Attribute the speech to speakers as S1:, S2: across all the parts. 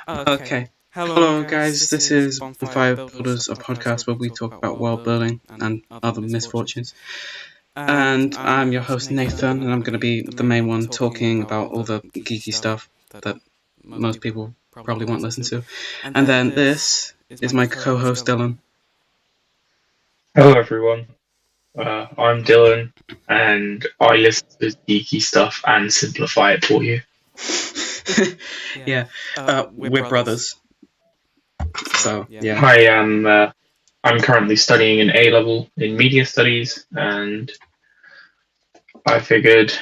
S1: Okay. Hello, guys. This is Bonfire Builders, a podcast where we talk about world building and other misfortunes. And I'm your host, Nathan, and I'm going to be the main one talking about all the geeky stuff that most people probably won't listen to. And then this is my co host, Dylan.
S2: Hello, everyone. I'm Dylan, and I listen to geeky stuff and simplify it for you.
S1: Yeah, we're brothers. So, yeah.
S2: I am. I'm currently studying an A level in media studies, and I figured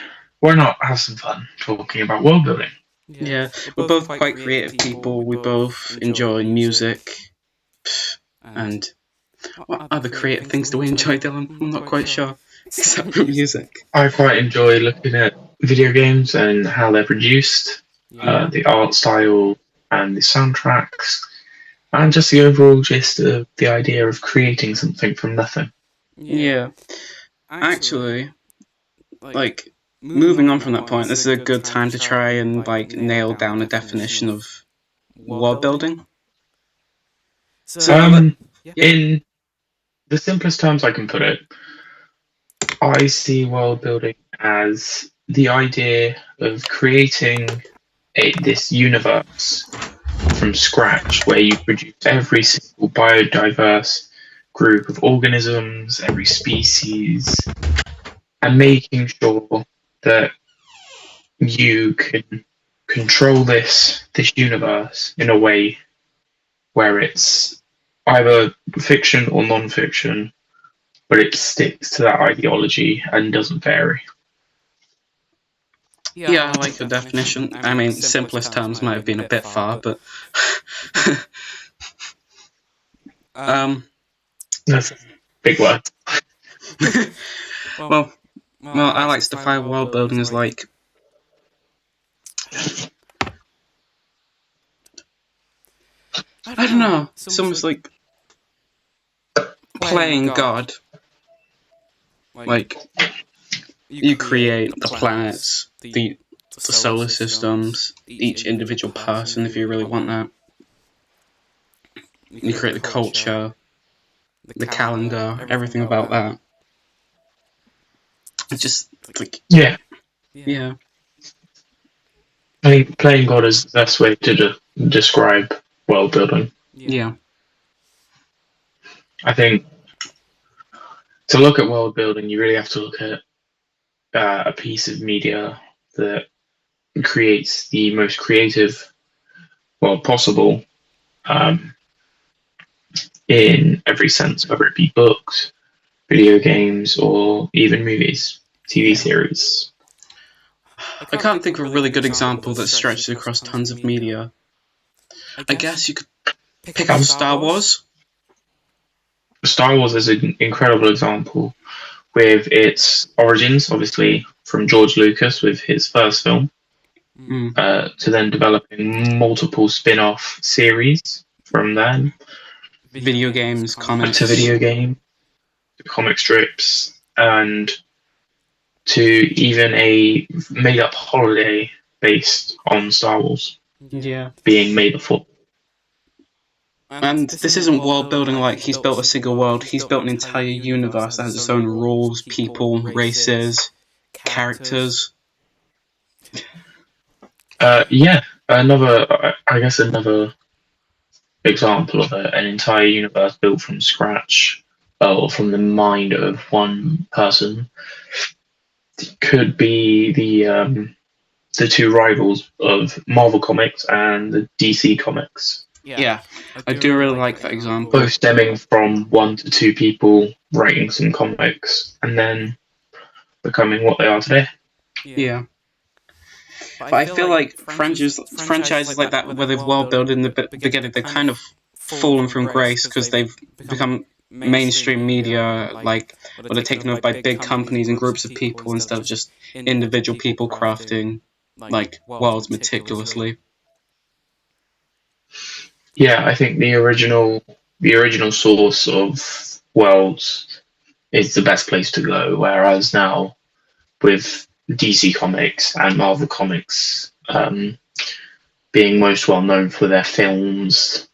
S2: why not have some fun talking about world building.
S1: Yeah, we're both quite creative people. We both enjoy music. And what other creative things do we enjoy, Dylan? I'm not quite sure, except for music.
S2: I quite enjoy looking at video games and how they're produced, the art style and the soundtracks, and just the overall gist of the idea of creating something from nothing.
S1: Yeah. Actually, like, moving on from that point, this is a good time to try and, nail down a definition of world building.
S2: In the simplest terms I can put it, I see world building as the idea of creating this universe from scratch where you produce every single biodiverse group of organisms, every species, and making sure that you can control this universe in a way where it's either fiction or non-fiction, but it sticks to that ideology and doesn't vary.
S1: Yeah, I like your definition. I mean, simplest terms might have been a bit far, but
S2: That's a big word.
S1: well, I like to define world building as like I don't know. It's almost like playing God. Like, you create the planets, the solar systems, each individual person if you really want that. You create the culture, the calendar, everything about that. It's just like
S2: Yeah. I think playing God is the best way to describe world building.
S1: Yeah.
S2: I think to look at world building, you really have to look at a piece of media that creates the most creative world possible in every sense, whether it be books, video games, or even movies, TV series.
S1: I can't think of a really good example that stretches across tons of media. I guess you could pick up Star Wars.
S2: Star Wars is an incredible example with its origins, obviously, from George Lucas with his first film, to then developing multiple spin off series from then.
S1: Video games, comics.
S2: To video game, to comic strips, and to even a made up holiday based on Star Wars.
S1: Yeah.
S2: Being May the 4th.
S1: And this isn't world building like he's built a single world, he's built an entire universe that has its own rules, people, races, characters.
S2: Another example of an entire universe built from scratch, or from the mind of one person, could be the two rivals of Marvel Comics and the DC Comics.
S1: Yeah, I do really like that example.
S2: Both stemming from 1 to 2 people writing some comics and then becoming what they are today.
S1: Yeah. But I feel like franchises like that, where they've world built in the beginning, they've kind of fallen from grace because they've become mainstream media, where they're taken over by big companies and groups of people instead of just individual people crafting worlds meticulously.
S2: Yeah, I think the original source of worlds is the best place to go, whereas now with DC Comics and Marvel Comics being most well known for their films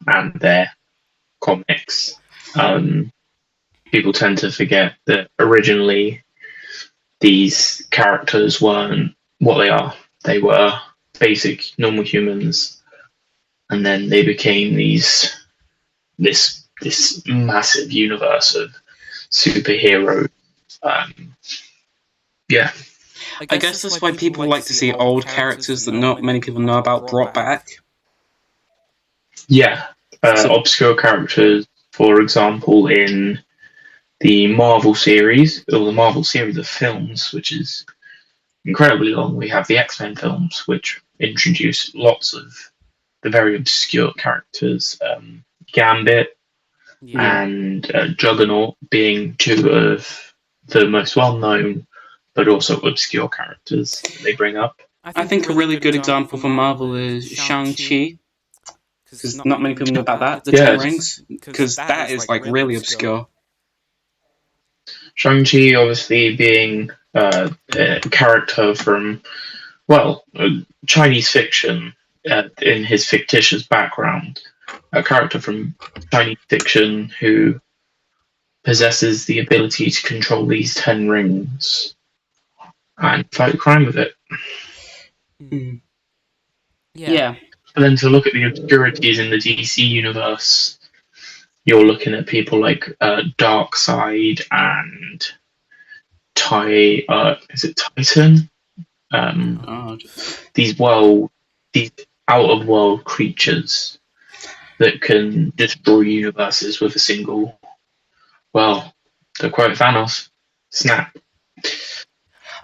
S2: and their comics, people tend to forget that originally these characters weren't what they are. They were basic, normal humans, and then they became this massive universe of superheroes. Yeah,
S1: I guess that's why people like to see old characters that not many people know about brought back.
S2: Yeah, obscure characters, for example, in the Marvel series, or the Marvel series of films, which is incredibly long. We have the X-Men films, which introduce lots of the very obscure characters, Gambit and Juggernaut being two of the most well-known but also obscure characters they bring up.
S1: I think a really good example for Marvel is Shang-Chi, because not many people know about that, the Ten Rings, because that is like really obscure.
S2: Shang-Chi obviously being a character from, well, Chinese fiction in his fictitious background, a character from Chinese fiction who possesses the ability to control these 10 rings and fight crime with it.
S1: Yeah.
S2: And then to look at the obscurities in the DC universe, you're looking at people like Darkseid and is it Titan? These out of world creatures that can destroy universes with a single, well, to quote Thanos, snap.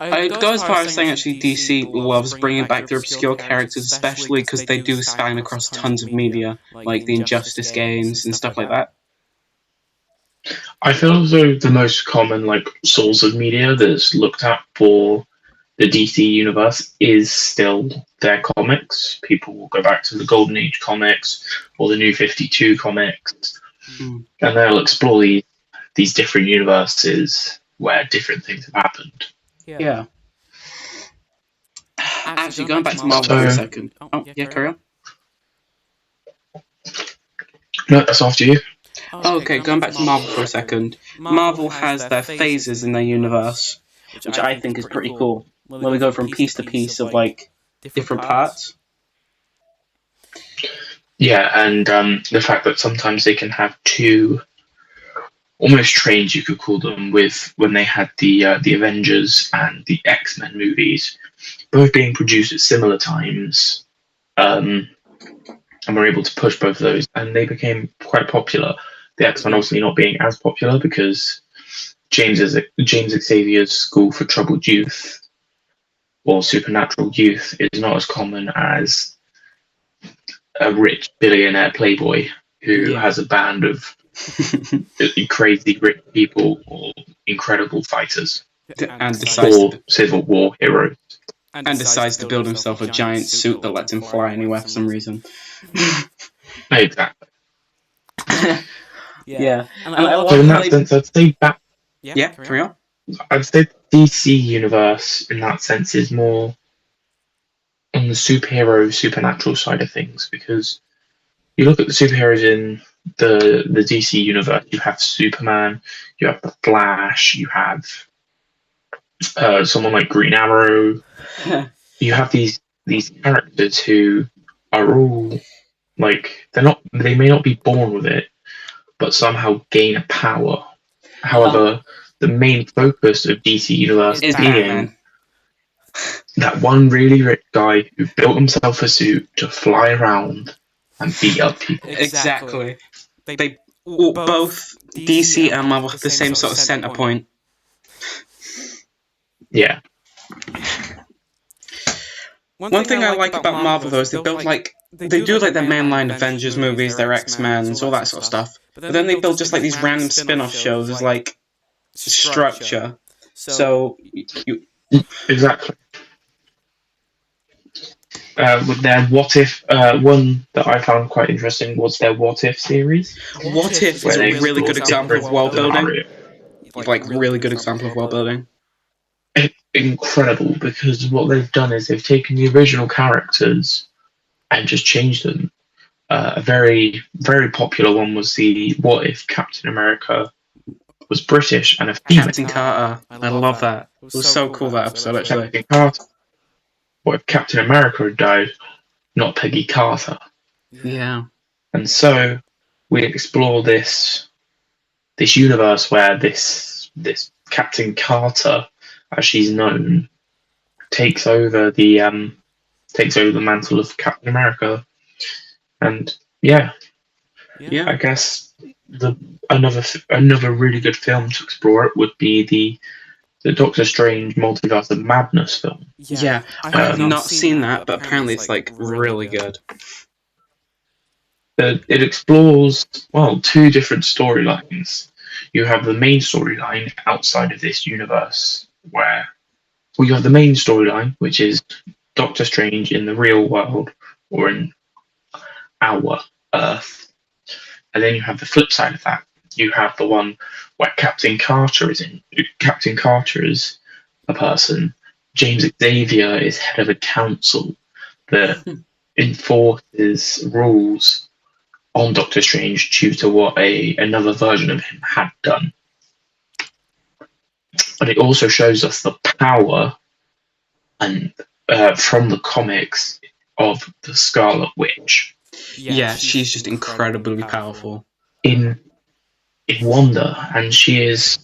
S1: I'd go as far as saying actually DC loves bringing back their obscure characters, especially because they do span across tons of media, like the Injustice games and stuff like that.
S2: I feel as though the most common source of media that's looked at for the DC universe is still their comics. People will go back to the Golden Age comics or the New 52 comics, and they'll explore these different universes where different things have happened.
S1: Yeah. Actually, going back to Marvel for a second. Oh, yeah, carry on.
S2: No, that's after you.
S1: Okay, going back to Marvel for a second. Marvel has their phases in their universe, which I think is pretty cool. Where we go from piece to piece of different parts.
S2: Yeah, and the fact that sometimes they can have two almost trains, you could call them, with when they had the Avengers and the X-Men movies, both being produced at similar times, and we're able to push both of those, and they became quite popular. The X-Men obviously not being as popular because James Xavier's School for Troubled Youth or Supernatural Youth is not as common as a rich billionaire playboy who has a band of crazy rich people or incredible fighters
S1: and decides
S2: Civil War heroes.
S1: And decides to build himself a giant suit that lets him fly anywhere for some reason.
S2: Exactly.
S1: Yeah.
S2: So in that sense, I'd say
S1: carry on.
S2: I'd say the DC universe in that sense is more on the supernatural side of things, because you look at the superheroes in the DC universe, you have Superman, you have the Flash, you have someone like Green Arrow. You have these characters who are all they may not be born with it, but somehow gain a power. However, the main focus of DC Universe is being that one really rich guy who built himself a suit to fly around and beat up people.
S1: Exactly. They both DC and Marvel have the same sort of center point.
S2: Yeah.
S1: One thing I like about Marvel though is they build they do their mainline Avengers movies, their X-Men, all that sort of stuff. But then they build just these random spin-off shows as structure. So you
S2: exactly. With their What If, one that I found quite interesting was their What If series.
S1: What If is a really good example of world building. Really good example of world building.
S2: It's incredible because what they've done is they've taken the original characters and just change them. A very, very popular one was the "What if Captain America was British and a female?"
S1: Captain Carter. I love that. It was so cool, that episode, actually.
S2: Captain Carter. What if Captain America had died, not Peggy Carter?
S1: Yeah.
S2: And so we explore this universe where this Captain Carter, as she's known, takes over the mantle of Captain America. And yeah, I guess another really good film to explore it would be the Doctor Strange Multiverse of Madness film.
S1: Yeah, I have not seen that, but apparently it's like really good.
S2: It explores, well, two different storylines. You have the main storyline outside of this universe, where you have the main storyline, which is Doctor Strange in the real world, or in our Earth. And then you have the flip side of that. You have the one where Captain Carter is a person. James Xavier is head of a council that enforces rules on Doctor Strange due to what another version of him had done. But it also shows us the power and from the comics of the Scarlet Witch.
S1: Yeah, she's just incredibly powerful.
S2: In Wanda, and she is,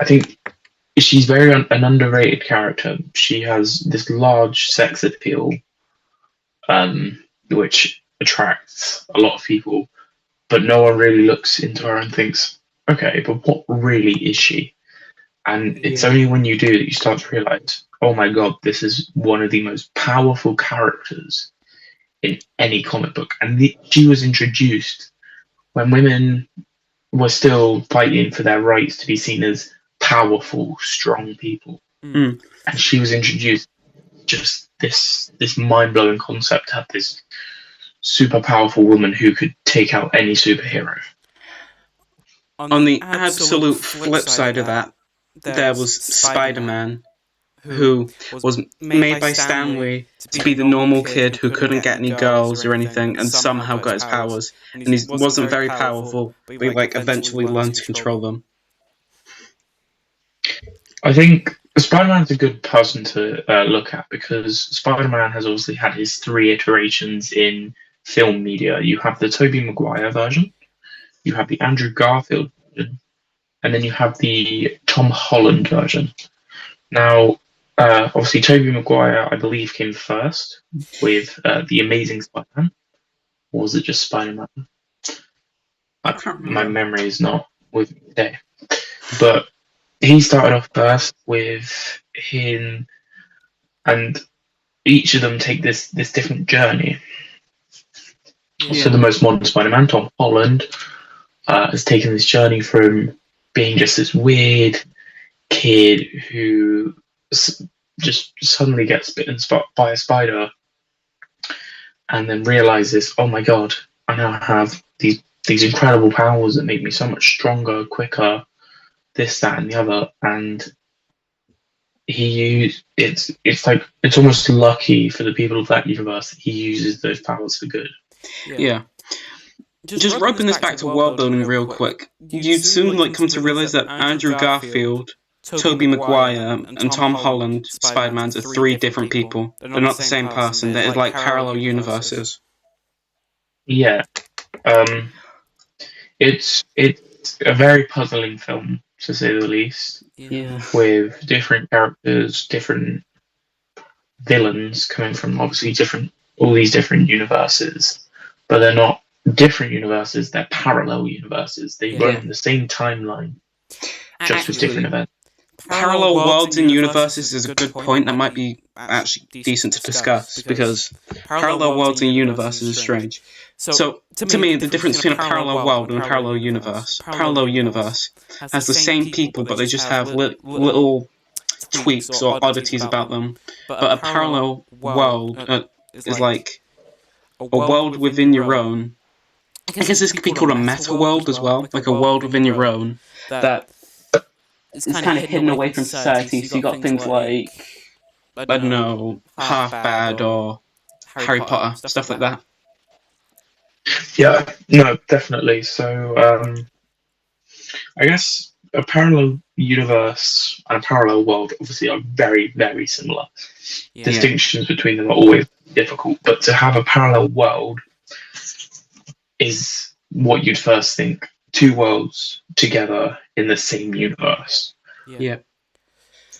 S2: I think, she's very an underrated character. She has this large sex appeal, which attracts a lot of people, but no one really looks into her and thinks, okay, but what really is she? And it's only when you do that you start to realize, oh my god, this is one of the most powerful characters in any comic book. And she was introduced when women were still fighting for their rights to be seen as powerful, strong people.
S1: Mm.
S2: And she was introduced just this mind-blowing concept to have this super powerful woman who could take out any superhero.
S1: On the absolute flip side of that, there was Spider-Man, who was made by Stan Lee to be the normal kid who couldn't get any girls or anything, and somehow got his powers. And he wasn't very powerful, but he eventually learned to control them.
S2: I think Spider-Man's a good person to look at, because Spider-Man has obviously had his 3 iterations in film media. You have the Tobey Maguire version, you have the Andrew Garfield version, and then you have the Tom Holland version. Now, obviously, Tobey Maguire, I believe, came first with The Amazing Spider-Man. Or was it just Spider-Man? My memory is not with me today. But he started off first with him, and each of them take this different journey. So the most modern Spider-Man, Tom Holland, has taken this journey from being just this weird kid who just suddenly gets bitten by a spider, and then realizes, oh my god, I now have these incredible powers that make me so much stronger, quicker, this, that, and the other. And it's almost lucky for the people of that universe that he uses those powers for good.
S1: Yeah. Just roping this back to world building real quick, you'd soon come to realize that Andrew Garfield, Tobey Maguire, and Tom Holland Spider-Mans are 3 different people. They're not the same person. They're like parallel universes.
S2: Yeah. It's a very puzzling film, to say the least.
S1: Yeah.
S2: With different characters, different villains coming from obviously all these different universes, but they're not different universes, they're parallel universes. They run in the same timeline, just with different events.
S1: Parallel worlds and universes is a good point that might be actually decent to discuss, because parallel worlds and universes is strange. So, to me, the difference between a parallel world and a parallel universe has the same people, but they just have little tweaks or oddities about them. But a parallel world is like a world within your own. I guess this could be called a meta world as well, like a world within your own that is kind of hidden away from society. So you got things like, I don't know, half bad or Harry Potter, stuff like that.
S2: Yeah, no, definitely. So, I guess a parallel universe and a parallel world obviously are very, very similar.
S3: Yeah.
S2: Distinctions between them are always difficult, but to have a parallel world is what you'd first think. Two worlds together in the same universe.
S1: Yeah.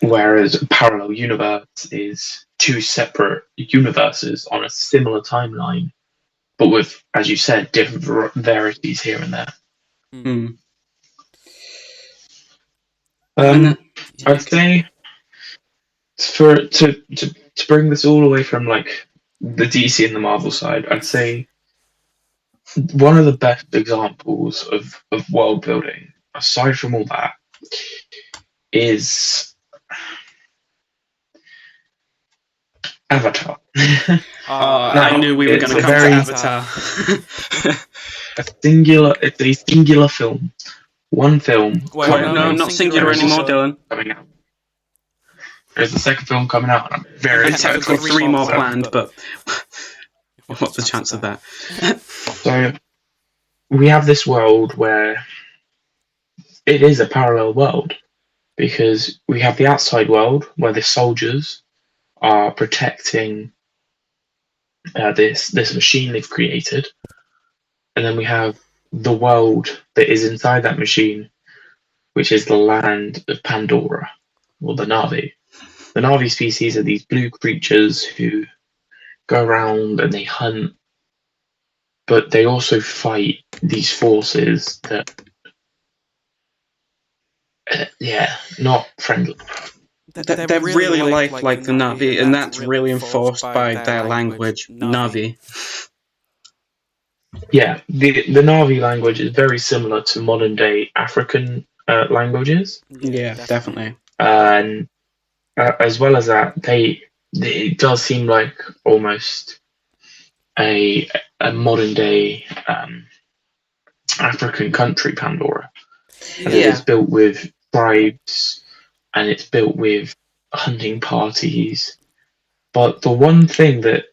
S2: Whereas a parallel universe is two separate universes on a similar timeline, but with, as you said, different varieties here and there.
S1: Mm.
S2: I'd say to bring this all away from like the DC and the Marvel side, I'd say one of the best examples of world building, aside from all that, is Avatar.
S1: I knew we were going to come to Avatar.
S2: It's a singular film. One film.
S1: No, not singular anymore, Dylan.
S2: Coming out. There's the second film coming out, and I'm very
S1: And
S2: excited.
S1: technically 3 more planned, but what's the chance of that?
S2: So we have this world where it is a parallel world, because we have the outside world where the soldiers are protecting this machine they've created, and then we have the world that is inside that machine, which is the land of Pandora, or the Na'vi. The Na'vi species are these blue creatures who go around and they hunt, but they also fight these forces that, not friendly.
S1: They're really like the Na'vi, and that's really enforced by their language, Na'vi.
S2: Yeah, the Na'vi language is very similar to modern day African languages.
S1: Yeah, definitely.
S2: And as well as that, it does seem like almost a modern day African country, Pandora. And it is built with tribes, and it's built with hunting parties. But the one thing that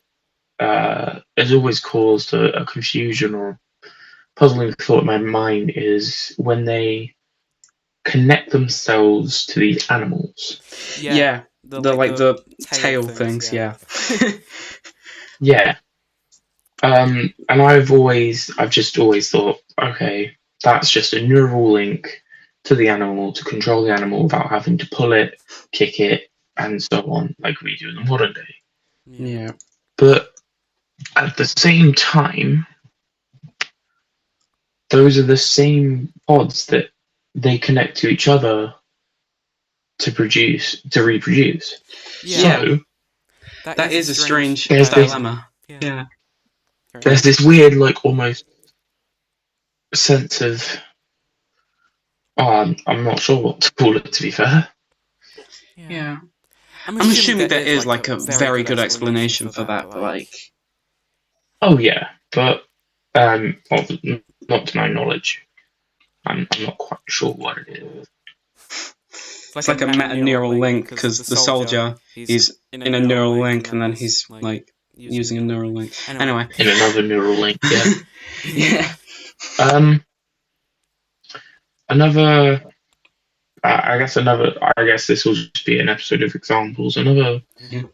S2: has always caused a confusion or puzzling thought in my mind is when they connect themselves to these animals.
S1: Yeah, the tail things, yeah.
S2: Yeah. And I've just always thought, okay, that's just a neural link to the animal to control the animal without having to pull it, kick it, and so on, like we do in the modern day.
S1: Yeah.
S2: But at the same time, those are the same pods that they connect to each other to reproduce.
S3: Yeah.
S2: So
S1: that is a strange
S2: dilemma.
S1: Yeah.
S2: There's this weird, like, almost sense of, I'm not sure what to call it, to be fair.
S1: Yeah. I'm assuming there is like a very good explanation for that, but like...
S2: Oh yeah, but not to my knowledge. I'm not quite sure what it is.
S1: It's like a meta-neural link, because the soldier, he's in a neural link, and then he's like using a neural link. Anyway.
S2: In another neural link, yeah.
S1: Yeah.
S2: I guess this will just be an episode of examples. Another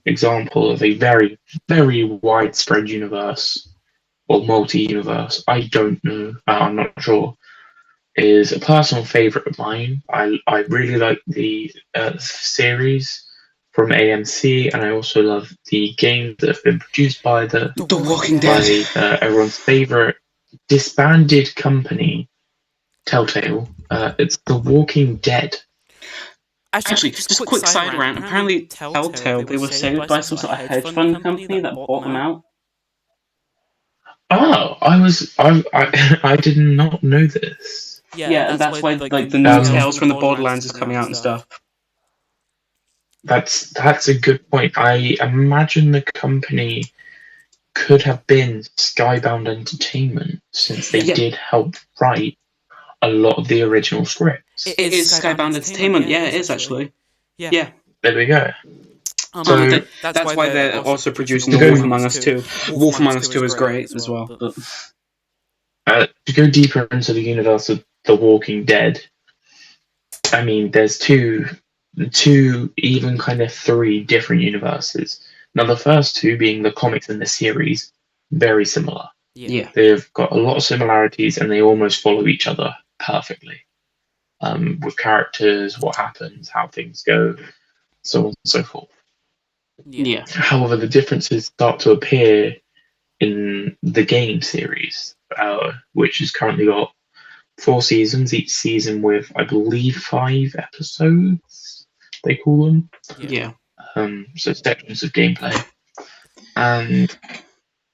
S2: example of a very, very widespread universe, or multi-universe, I don't know, I'm not sure, is a personal favourite of mine. I really like the series from AMC, and I also love the games that have been produced by The
S1: Walking Dead.
S2: By everyone's favourite disbanded company, Telltale. It's The Walking Dead.
S1: Actually, just a quick side rant. Apparently, Telltale, they were saved by some sort of hedge fund company that bought them out.
S2: Oh, I did not know this.
S1: Yeah, and that's why like the new Tales from the Borderlands is coming out and stuff.
S2: That's a good point. I imagine the company could have been Skybound Entertainment, since they did help write a lot of the original scripts.
S1: It is Skybound Entertainment, yeah, it is actually. Yeah.
S2: There we go.
S1: That's why they're also producing The
S2: To go-
S1: Wolf Among Us 2. Wolf Among Us 2 is great as well. But
S2: to go deeper into the universe of The Walking Dead, I mean, there's two, even kind of three different universes. Now, the first two being the comics and the series, very similar.
S1: yeah,
S2: They've got a lot of similarities and they almost follow each other perfectly. With characters, what happens, how things go, so on and so forth.
S1: yeah,
S2: However, the differences start to appear in the game series, which has currently got 4 seasons, each season with, I believe, 5 episodes, they call them.
S1: yeah.
S2: So sections of gameplay. And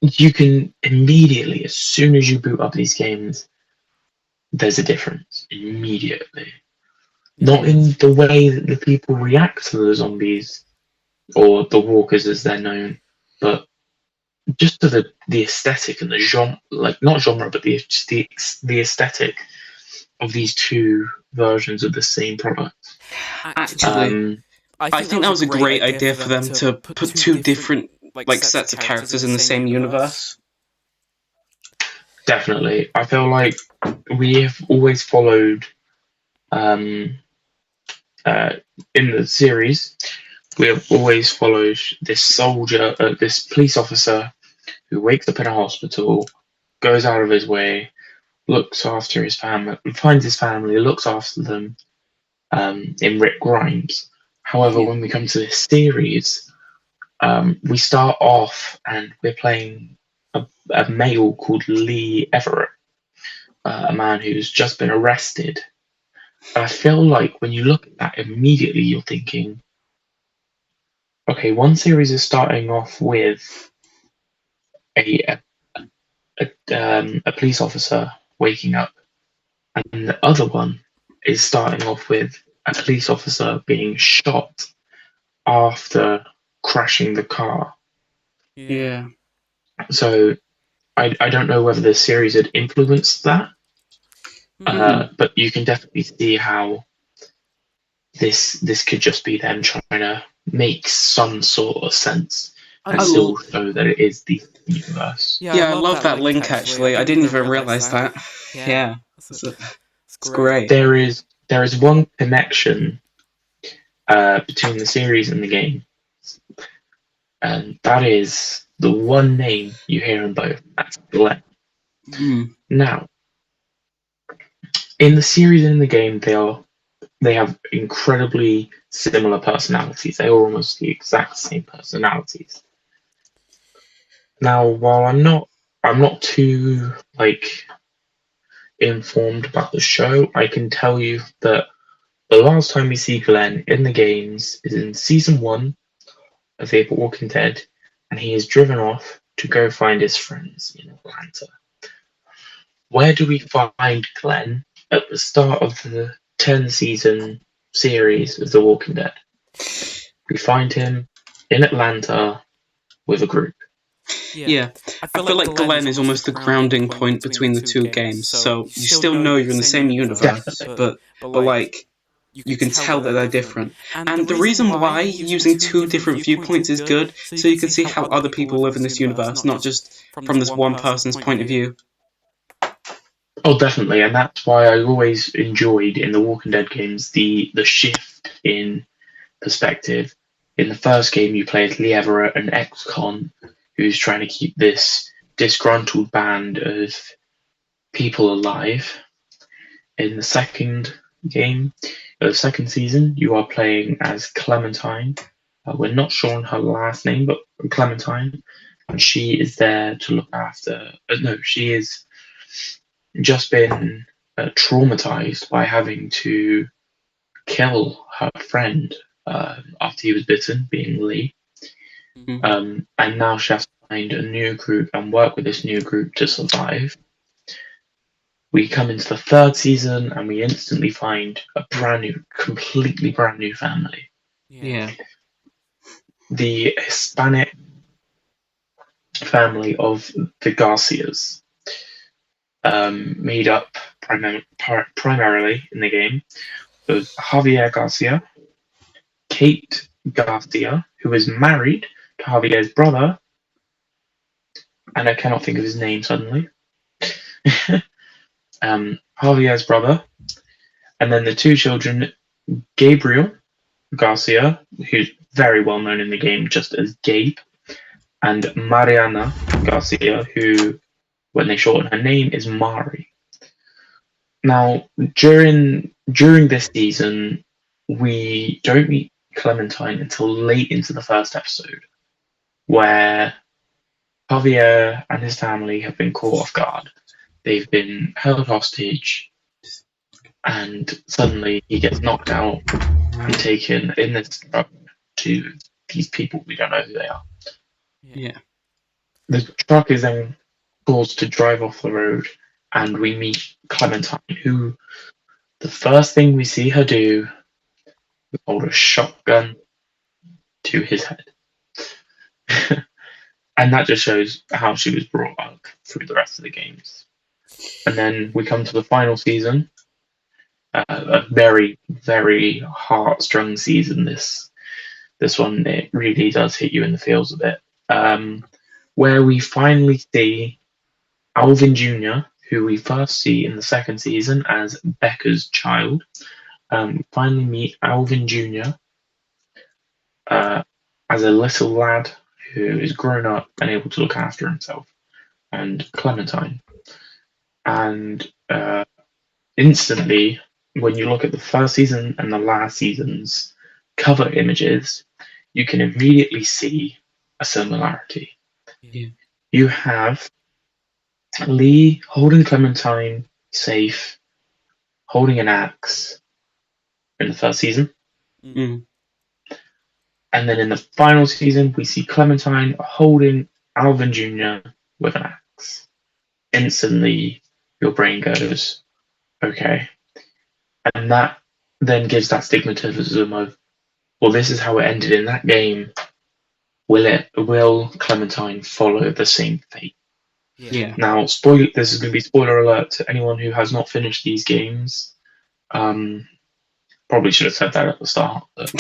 S2: you can immediately, as soon as you boot up these games, there's a difference immediately. Not in the way that the people react to the zombies or the walkers as they're known, but just to the aesthetic and the genre, like not genre, but the aesthetic of these two versions of the same product.
S1: Actually, I think that was a great idea for them to put two different sets of characters in the same universe.
S2: Definitely, I feel like we have always followed. In the series, we have always followed this soldier, this police officer who wakes up in a hospital, goes out of his way, looks after his family, finds his family, looks after them, in Rick Grimes. However, when we come to this series, we start off and we're playing a male called Lee Everett, a man who's just been arrested. I feel like when you look at that immediately, you're thinking, okay, one series is starting off with a police officer waking up, and the other one is starting off with a police officer being shot after crashing the car.
S1: Yeah.
S2: So I don't know whether the series had influenced that, but you can definitely see how this could just be them trying to make some sort of sense and still show that it is the universe.
S1: Yeah, I love that link actually. I didn't even realize that. Yeah. It's great.
S2: There is one connection between the series and the game, and that is the one name you hear in both. That's Glenn. Now, in the series and in the game, they have incredibly similar personalities. They are almost the exact same personalities. Now, while I'm not too informed about the show, I can tell you that the last time we see Glenn in the games is in season 1 of The Walking Dead, and he is driven off to go find his friends in Atlanta. Where do we find Glenn at the start of the 10-season series of The Walking Dead? We find him in Atlanta with a group.
S1: Yeah. I feel like Glenn is almost the grounding point between the two games. So you still know you're in the same universe, but you can tell that they're different. And the reason why using two different viewpoints is good, so you can see how other people live in this universe, not just from this one person's point of view.
S2: Oh, definitely, and that's why I always enjoyed in the Walking Dead games the shift in perspective. In the first game, you play as Lee Everett, an ex-con who's trying to keep this disgruntled band of people alive. In the second game, the second season, you are playing as Clementine. We're not sure on her last name, but Clementine, and she is there to look after. She is just been traumatized by having to kill her friend after he was bitten, being Lee. And now she has to find a new group and work with this new group to survive. We come into the third season and we instantly find a completely brand new family.
S1: Yeah.
S2: The Hispanic family of the Garcias, made up primarily in the game of Javier Garcia, Kate Garcia, who is married to Javier's brother, and I cannot think of his name suddenly. Javier's brother, and then the two children, Gabriel Garcia, who's very well known in the game just as Gabe, and Mariana Garcia, who, when they shorten her name, is Mari. Now, during this season, we don't meet Clementine until late into the first episode, where Javier and his family have been caught off guard. They've been held hostage, and suddenly he gets knocked out and taken in this truck to these people. We don't know who they are.
S1: Yeah.
S2: The truck is then caused to drive off the road, and we meet Clementine, who the first thing we see her do is hold a shotgun to his head. And that just shows how she was brought up through the rest of the games. And then we come to the final season, a very, very heart-strung season. This one, it really does hit you in the feels a bit. Where we finally see Alvin Jr., who we first see in the second season as Becca's child. Finally meet Alvin Jr. As a little lad who is grown up and able to look after himself, and Clementine. And instantly, when you look at the first season and the last season's cover images, you can immediately see a similarity.
S1: Yeah.
S2: You have Lee holding Clementine safe, holding an axe in the first season.
S1: Mm.
S2: And then in the final season, we see Clementine holding Alvin Jr. with an axe. Instantly, your brain goes, okay. And that then gives that stigmatism of, well, this is how it ended in that game. Will Clementine follow the same fate?
S1: Yeah.
S2: Now, this is going to be spoiler alert to anyone who has not finished these games. Probably should have said that at the start. But,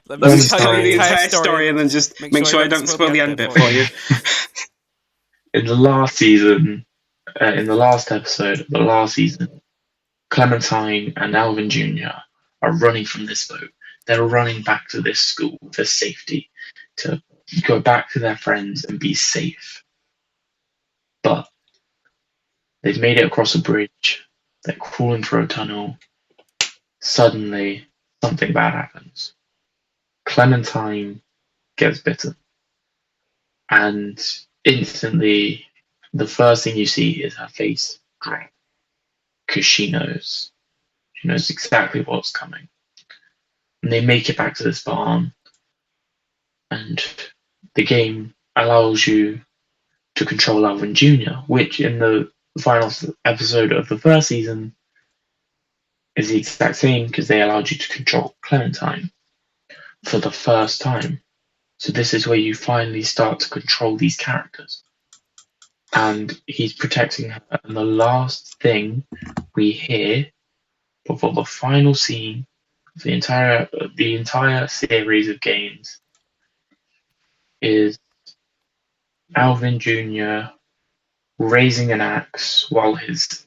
S1: let me tell you the entire story and then just make sure I don't spoil the end bit for you.
S2: In the last season, in the last episode of the last season, Clementine and Alvin Jr. are running from this boat. They're running back to this school for safety, to go back to their friends and be safe. But they've made it across a bridge. They're crawling through a tunnel. Suddenly, something bad happens. Clementine gets bitten. And instantly, the first thing you see is her face drop. Because she knows. She knows exactly what's coming. And they make it back to this barn. And the game allows you to control Alvin Jr., which in the final episode of the first season is the exact same, because they allowed you to control Clementine for the first time. So this is where you finally start to control these characters. And he's protecting her. And the last thing we hear before the final scene of the entire series of games is Alvin Jr. raising an axe while his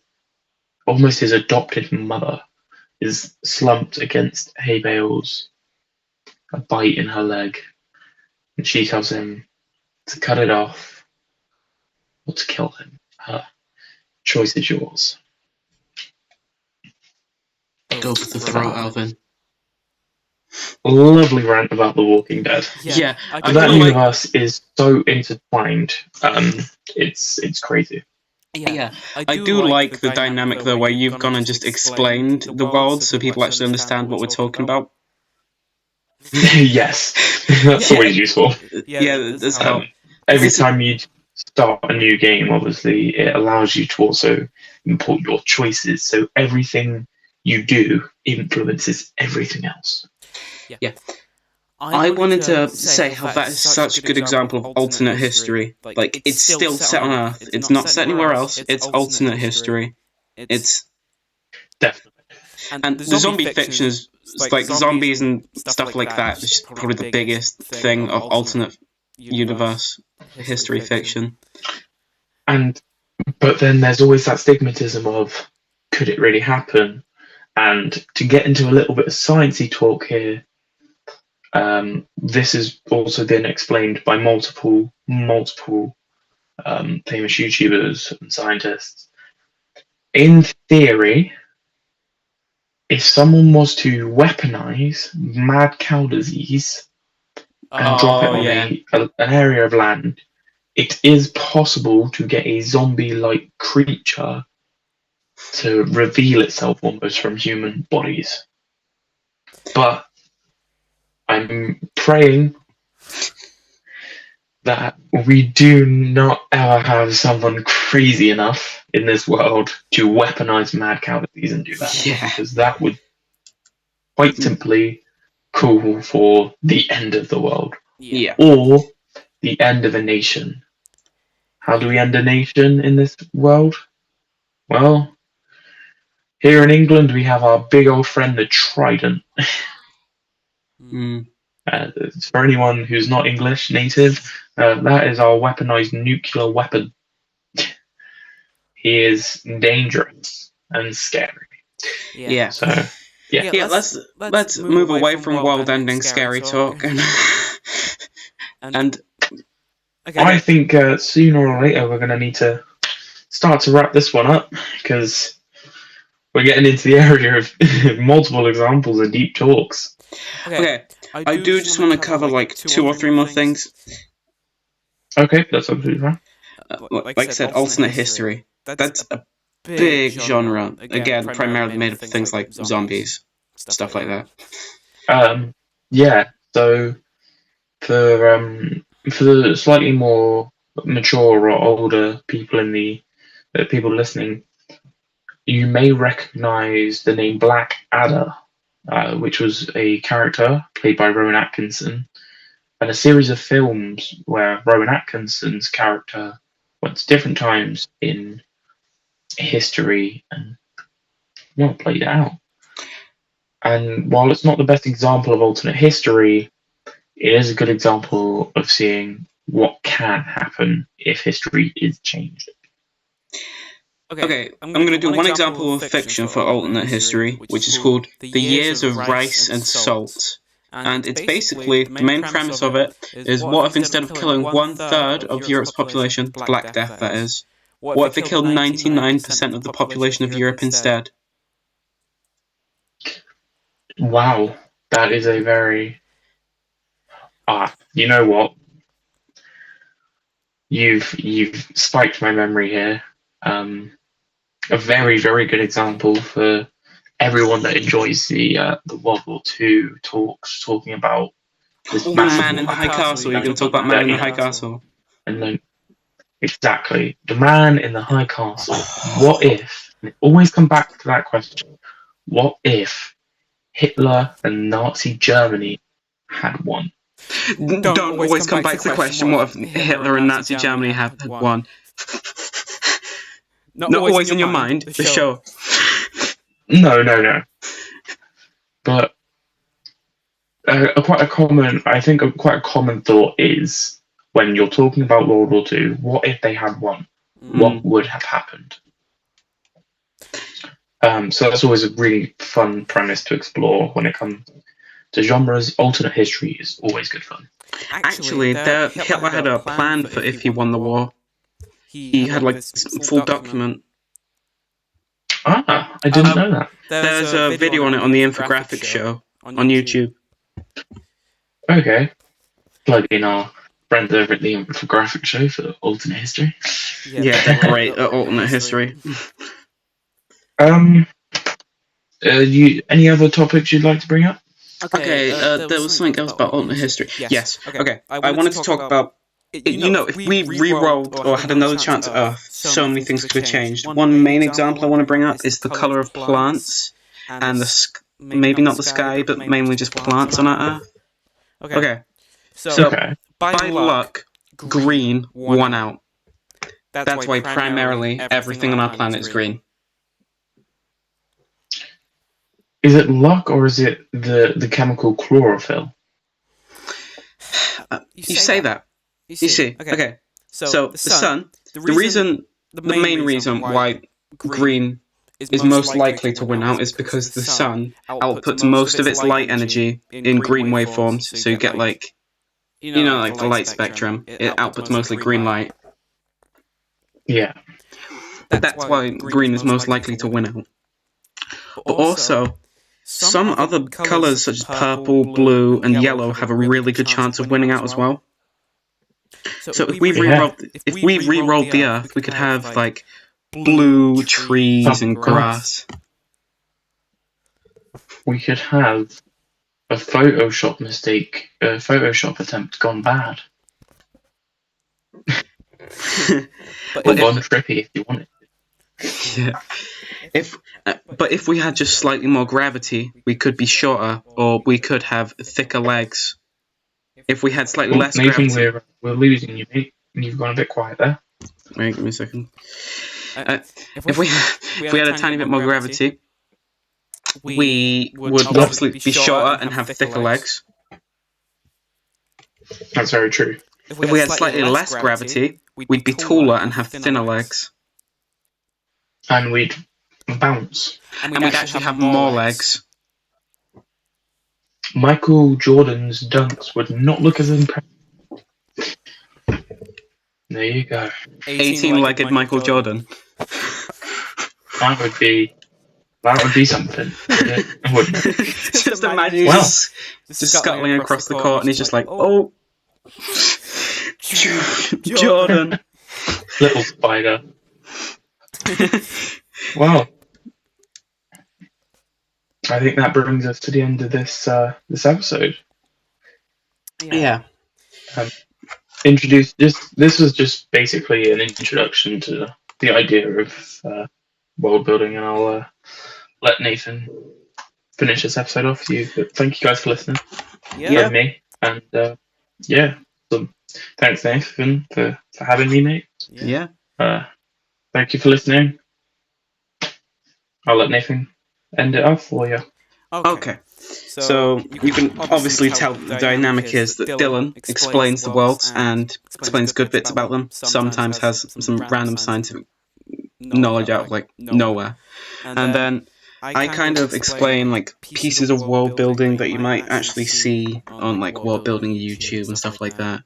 S2: adopted mother is slumped against hay bales, a bite in her leg, and she tells him to cut it off or to kill him. Her choice is yours.
S1: Go for the throat, Alvin.
S2: A lovely rant about The Walking Dead.
S1: Yeah,
S2: that universe is so intertwined. It's crazy.
S1: Yeah, I do like the dynamic though, where you've gone and just explained the world so people actually understand what we're talking about.
S2: Yes, that's always useful.
S1: Yeah, that's how.
S2: Every time you start a new game, obviously, it allows you to also import your choices. So everything you do influences everything else.
S1: Yeah. I wanted to say how that is such a good example of alternate history. Like, it's still set on Earth. It's not set anywhere else. It's alternate history. It's
S2: definitely.
S1: And the zombie fiction is like zombies and stuff like that is probably the biggest thing of alternate universe history fiction.
S2: But then there's always that stigmatism of, could it really happen? And to get into a little bit of sciencey talk here, this has also been explained by multiple famous YouTubers and scientists. In theory, if someone was to weaponize mad cow disease and drop it on an area of land, it is possible to get a zombie-like creature to reveal itself almost from human bodies. But I'm praying that we do not ever have someone crazy enough in this world to weaponize mad cow disease and do that.
S1: Yeah.
S2: Because that would quite simply call for the end of the world.
S1: Yeah.
S2: Or the end of a nation. How do we end a nation in this world? Well, here in England, we have our big old friend, the Trident. For anyone who's not English native, that is our weaponized nuclear weapon. He is dangerous and scary.
S1: Yeah.
S2: So,
S1: let's move away from world-ending scary talk and
S2: I think sooner or later we're going to need to start to wrap this one up, because we're getting into the area of multiple examples and deep talks.
S1: Okay, I do just want to cover like 2 or 3 more things.
S2: Okay, that's absolutely fine.
S1: Like I said, alternate history. That's a big genre. Again, primarily made up of things like zombies, stuff like that.
S2: Yeah. So for the slightly more mature or older people people listening, you may recognize the name Black Adder, which was a character played by Rowan Atkinson, and a series of films where Rowan Atkinson's character went to different times in history and played it out. And while it's not the best example of alternate history, it is a good example of seeing what can happen if history is changed.
S1: Okay, I'm going to do one example of fiction for alternate history, which is called The Years of Rice and Salt. And it's basically, the main premise of it is, what if instead of killing 1/3 of Europe's population, the Black Death that is, what if they killed 99% of the population of Europe instead?
S2: Wow, that is a very... you know what? You've spiked my memory here. A very, very good example for everyone that enjoys the World War II talking about this
S1: Man in the High Castle. You're going to talk about Man in the High Castle.
S2: And then, exactly, the Man in the High Castle. What if? And it always come back to that question. What if Hitler and Nazi Germany had won?
S1: Don't always come back to the question, what if Hitler and Nazi Germany had won? Not always in your mind, for sure.
S2: No. But quite a common thought is, when you're talking about World War II, what if they had won? What would have happened? So that's always a really fun premise to explore when it comes to genres. Alternate history is always good fun.
S1: Actually, Hitler had a plan for if he won the war. He had like this full document.
S2: I didn't know that.
S1: There's a video on it on the infographic show on YouTube.
S2: Okay. Plug in our friends over at the infographic show for alternate history.
S1: Yeah, they're great at alternate history.
S2: Any other topics you'd like to bring up?
S1: Okay, there was something else about alternate history. Yes. Okay. I wanted to talk about, if we re-rolled or had another chance at Earth, so many things could have changed. One main example I want to bring up is the colour of plants, and maybe not the sky, but mainly just plants on our Earth. Okay. So, by luck, green won out. That's why primarily everything on our planet is green.
S2: Is it luck or is it the chemical chlorophyll?
S1: You say that. You see. Okay. So the sun. The main reason why green is most likely to win out is because the sun outputs most of its light energy in green waveforms. So you get like, like the light spectrum. It outputs mostly green light.
S2: Yeah.
S1: That's why green is most likely to win out. But also, some other colors such as purple, blue, and yellow have a really good chance of winning out as well. So if we re-rolled the Earth, we could have like blue trees and grass.
S2: We could have a Photoshop mistake, a Photoshop attempt gone bad. Or gone trippy if you want it.
S1: Yeah. But if we had just slightly more gravity, we could be shorter, or we could have thicker legs. If we had slightly less gravity,
S2: we're losing you, mate. You've gone a bit quiet there.
S1: Wait, give me a second. If we had a tiny bit more gravity, we would obviously be shorter and have thicker legs.
S2: That's very true.
S1: If we had slightly less gravity, we'd be taller and have thinner legs.
S2: And we'd bounce.
S1: And we'd actually have more legs.
S2: Michael Jordan's dunks would not look as impressive. There you go.
S1: 18-legged Michael Jordan.
S2: That would be something. Wouldn't it?
S1: Just imagine just scuttling across the court and he's just like, oh, Jordan.
S2: Little spider. Well, I think that brings us to the end of this episode.
S1: Yeah.
S2: This was just basically an introduction to the idea of world building, and I'll let Nathan finish this episode off with you. But thank you guys for listening.
S1: Yeah.
S2: With me, and so thanks Nathan for having me, mate.
S1: Yeah.
S2: Thank you for listening. I'll let Nathan end it off for you.
S1: Okay. So you can obviously tell the dynamic is that Dylan explains the worlds and explains good bits about them. Sometimes has some random scientific knowledge out of like nowhere. And then I kind of explain like pieces of world building that you might actually see on like world building YouTube and stuff like that.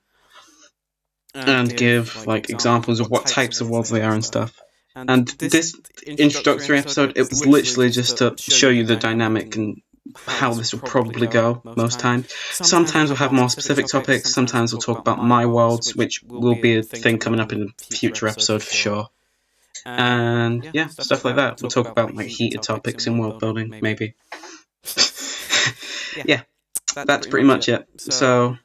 S1: And give like examples of what types of worlds they are and stuff. And this introductory episode, it was literally just to show you the dynamic and how this will probably go most times. Sometimes we'll have more specific topics, sometimes we'll talk about my worlds, which will be a thing coming up in a future episode for sure. And yeah, stuff like that. We'll talk about like heated topics in world building, maybe. Yeah, that's pretty much it. So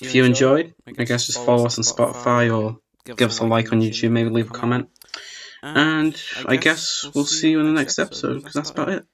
S1: if you enjoyed, I guess just follow us on Spotify or give us a like on YouTube, maybe leave a comment. And I guess we'll see you in the next episode, because that's about it.